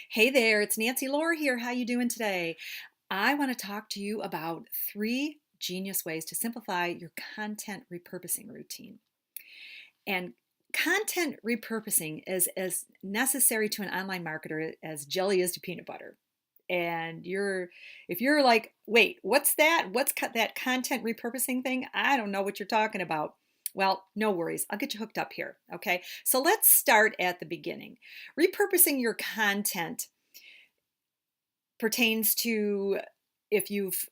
Hey there, it's Nancy Lohr here. How you doing today? I want to talk to you about 3 genius ways to simplify your content repurposing routine. And content repurposing is as necessary to an online marketer as jelly is to peanut butter. And if you're like, wait, what's that? That content repurposing thing? I don't know what you're talking about. Well, no worries. I'll get you hooked up here. Okay. So let's start at the beginning. Repurposing your content pertains to if you've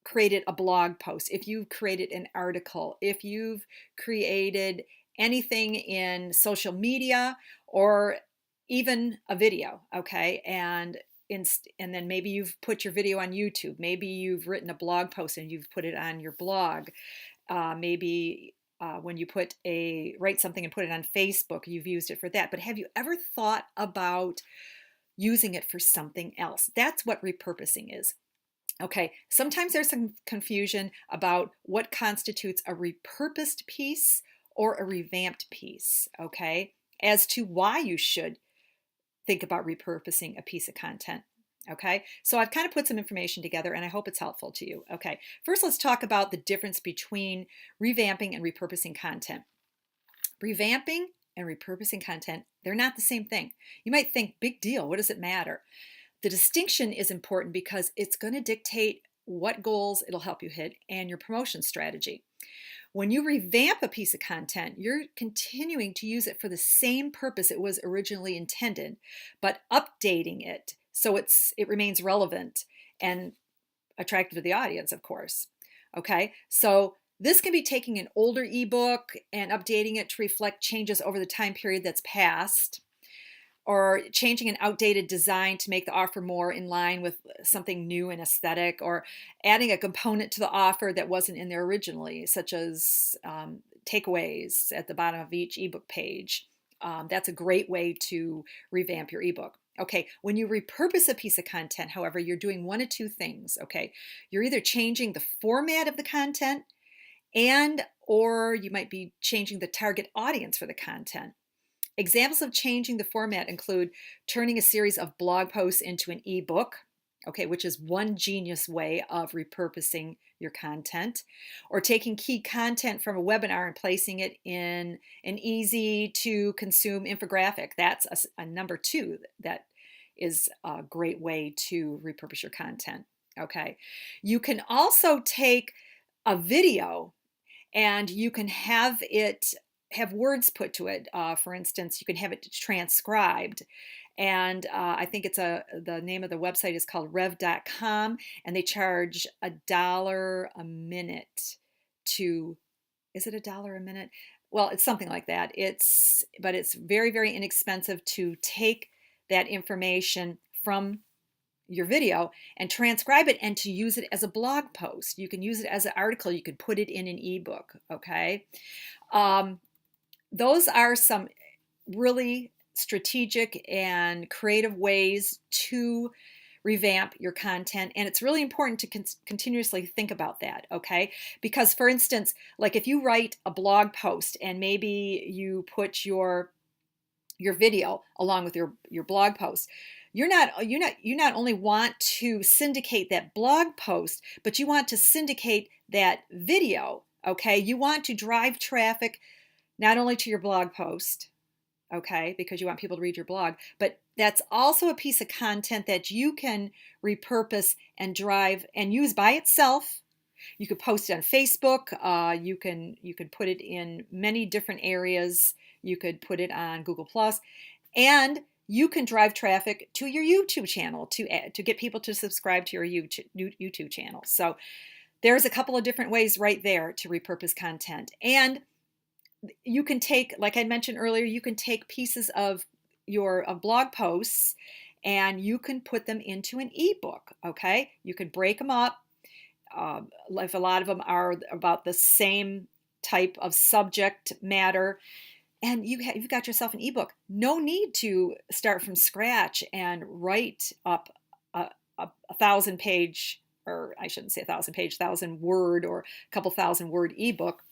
created a blog post, if you've created an article, if you've created anything in social media or even a video, okay? And then maybe you've put your video on YouTube. Maybe you've written a blog post and you've put it on your blog. Maybe when you write something and put it on Facebook, you've used it for that. But have you ever thought about using it for something else? That's what repurposing is. Okay, sometimes there's some confusion about what constitutes a repurposed piece or a revamped piece, okay, as to why you should think about repurposing a piece of content. Okay, so I've kind of put some information together and I hope it's helpful to you. Okay, first let's talk about the difference between revamping and repurposing content. Revamping and repurposing content, they're not the same thing. You might think, big deal, what does it matter? The distinction is important because it's going to dictate what goals it'll help you hit and your promotion strategy. When you revamp a piece of content, you're continuing to use it for the same purpose it was originally intended, but updating it so it remains relevant and attractive to the audience, of course. Okay, so this can be taking an older ebook and updating it to reflect changes over the time period that's passed, or changing an outdated design to make the offer more in line with something new and aesthetic, or adding a component to the offer that wasn't in there originally, such as takeaways at the bottom of each ebook page. That's a great way to revamp your ebook. Okay, when you repurpose a piece of content, however, you're doing one of two things. Okay, you're either changing the format of the content or you might be changing the target audience for the content. Examples of changing the format include turning a series of blog posts into an ebook, okay, which is one genius way of repurposing your content, or taking key content from a webinar and placing it in an easy to consume infographic. That's a number two that is a great way to repurpose your content. Okay, you can also take a video and you can have words put to it. For instance, you can have it transcribed. And I think the name of the website is called rev.com, and they charge $1 a minute is it $1 a minute? Well, it's something like that. But it's very, very inexpensive to take that information from your video and transcribe it and to use it as a blog post. You can use it as an article. You could put it in an ebook, okay? Those are some really strategic and creative ways to revamp your content. And it's really important to continuously think about that, okay? Because for instance, like if you write a blog post and maybe you put your video along with your blog post, you not only want to syndicate that blog post, but you want to syndicate that video, okay? You want to drive traffic not only to your blog post, okay, because you want people to read your blog, but that's also a piece of content that you can repurpose and drive and use by itself. You could post it on Facebook. You can put it in many different areas. You could put it on Google Plus, and you can drive traffic to your YouTube channel to get people to subscribe to your YouTube channel. So there's a couple of different ways right there to repurpose content. And you can take, like I mentioned earlier, you can take pieces of your blog posts and you can put them into an ebook, okay? You can break them up. If a lot of them are about the same type of subject matter, and you've got yourself an ebook. No need to start from scratch and write up a 1,000-page, or I shouldn't say 1,000-page, 1,000-word or a couple thousand-word ebook.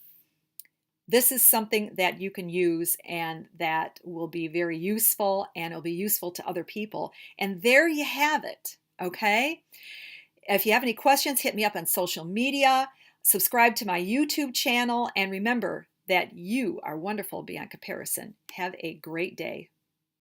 this is something that you can use and that will be very useful, and it'll be useful to other people. And there you have it. Okay. If you have any questions, hit me up on social media, subscribe to my YouTube channel, and remember that you are wonderful beyond comparison. Have a great day.